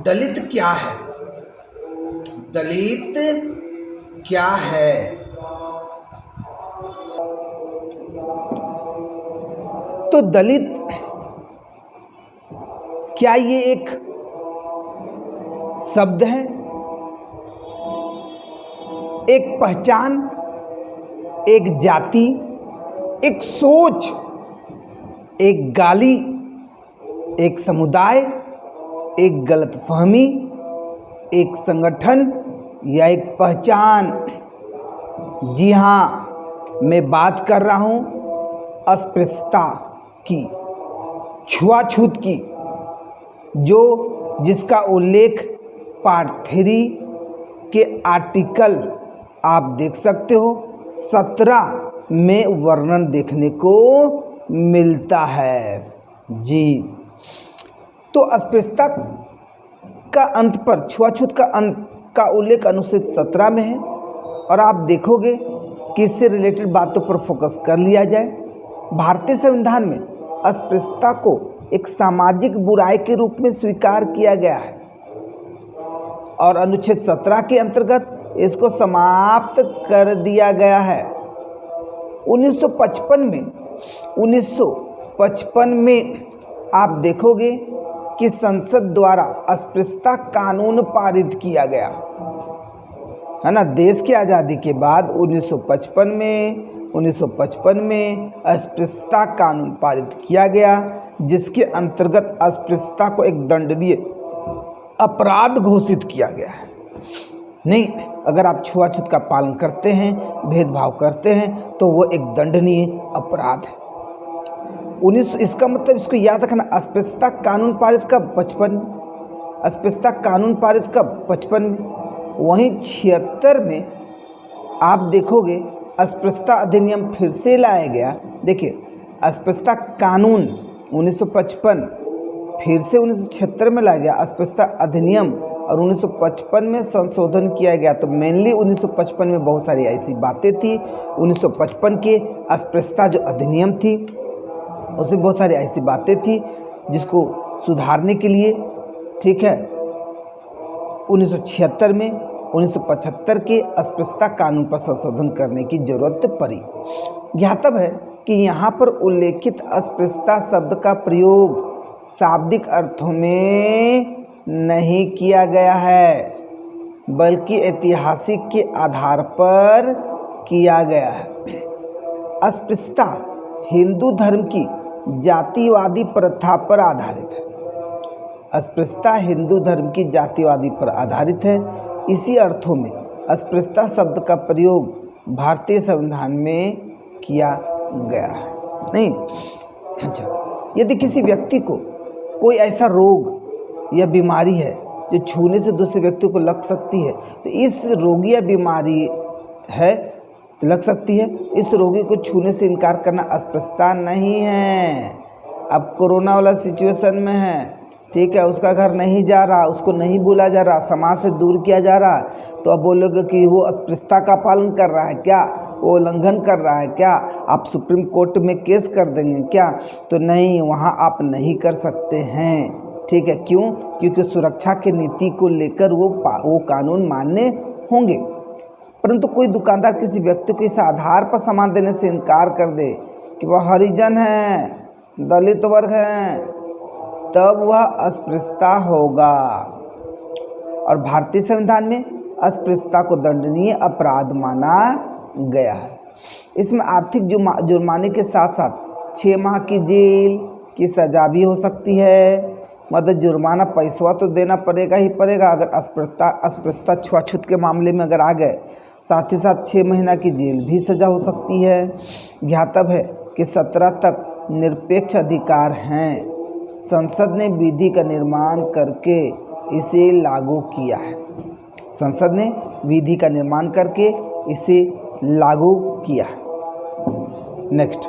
दलित क्या है? दलित क्या है? तो दलित क्या ये एक शब्द है, एक पहचान, एक जाति, एक सोच, एक गाली, एक समुदाय, एक गलतफहमी, एक संगठन या एक पहचान? जी हाँ, मैं बात कर रहा हूँ अस्पृश्यता की, छुआछूत की, जिसका उल्लेख पार्ट 3 के आर्टिकल आप देख सकते हो 17 में वर्णन देखने को मिलता है। जी, तो अस्पृश्यता का अंत पर छुआछूत का अंत का उल्लेख अनुच्छेद 17 में है और आप देखोगे कि इससे रिलेटेड बातों पर फोकस कर लिया जाए। भारतीय संविधान में अस्पृश्यता को एक सामाजिक बुराई के रूप में स्वीकार किया गया है और अनुच्छेद 17 के अंतर्गत इसको समाप्त कर दिया गया है। 1955 में आप देखोगे कि संसद द्वारा अस्पृश्यता कानून पारित किया गया है ना। देश की आज़ादी के बाद 1955 में अस्पृश्यता कानून पारित किया गया, जिसके अंतर्गत अस्पृश्यता को एक दंडनीय अपराध घोषित किया गया है। नहीं, अगर आप छुआछूत का पालन करते हैं, भेदभाव करते हैं, तो वो एक दंडनीय अपराध है। इसका मतलब इसको याद रखना, अस्पृश्यता कानून पारित कब? 55। अस्पृश्यता कानून पारित कब? 55 में। वहीं 76 में आप देखोगे अस्पृश्यता अधिनियम फिर से लाया गया। देखिए, अस्पृश्यता कानून 1955 फिर से 1976 में लाया गया अस्पृश्यता अधिनियम और 1955 में संशोधन किया गया। तो मेनली 1955 में बहुत सारी ऐसी बातें थी। 1955 के अस्पृश्यता जो अधिनियम थी उसमें बहुत सारी ऐसी बातें थी जिसको सुधारने के लिए, ठीक है, 1976 में 1975 के अस्पृश्यता कानून पर संशोधन करने की जरूरत पड़ी। ज्ञातव्य है कि यहाँ पर उल्लेखित अस्पृश्यता शब्द का प्रयोग शाब्दिक अर्थों में नहीं किया गया है, बल्कि ऐतिहासिक के आधार पर किया गया है। अस्पृश्यता हिंदू धर्म की जातिवादी प्रथा पर आधारित है। अस्पृश्यता हिंदू धर्म की जातिवादी पर आधारित है। इसी अर्थों में अस्पृश्यता शब्द का प्रयोग भारतीय संविधान में किया गया है। नहीं, अच्छा, यदि किसी व्यक्ति को कोई ऐसा रोग या बीमारी है जो छूने से दूसरे व्यक्ति को लग सकती है, तो इस रोगी या बीमारी है लग सकती है, इस रोगी को छूने से इनकार करना अस्पृश्यता नहीं है। अब कोरोना वाला सिचुएशन में है, ठीक है, उसका घर नहीं जा रहा, उसको नहीं बुला जा रहा, समाज से दूर किया जा रहा, तो अब बोलोगे कि वो अस्पृश्यता का पालन कर रहा है क्या, वो उल्लंघन कर रहा है क्या, आप सुप्रीम कोर्ट में केस कर देंगे क्या? तो नहीं, वहाँ आप नहीं कर सकते हैं, ठीक है। क्यों? क्योंकि सुरक्षा की नीति को लेकर वो कानून मान्य होंगे। परंतु कोई दुकानदार किसी व्यक्ति को इस आधार पर सामान देने से इनकार कर दे कि वह हरिजन है, दलित वर्ग है, तब वह अस्पृश्यता होगा। और भारतीय संविधान में अस्पृश्यता को दंडनीय अपराध माना गया है। इसमें आर्थिक जुर्माने के साथ साथ 6 माह की जेल की सजा भी हो सकती है। मतलब जुर्माना पैसा तो देना पड़ेगा ही पड़ेगा अगर अस्पृश्यता छुआछूत के मामले में अगर आ गए, साथ ही साथ 6 महीना की जेल भी सजा हो सकती है। ज्ञातव्य है कि 17 तक निरपेक्ष अधिकार हैं। संसद ने विधि का निर्माण करके इसे लागू किया है। संसद ने विधि का निर्माण करके इसे लागू किया है। नेक्स्ट।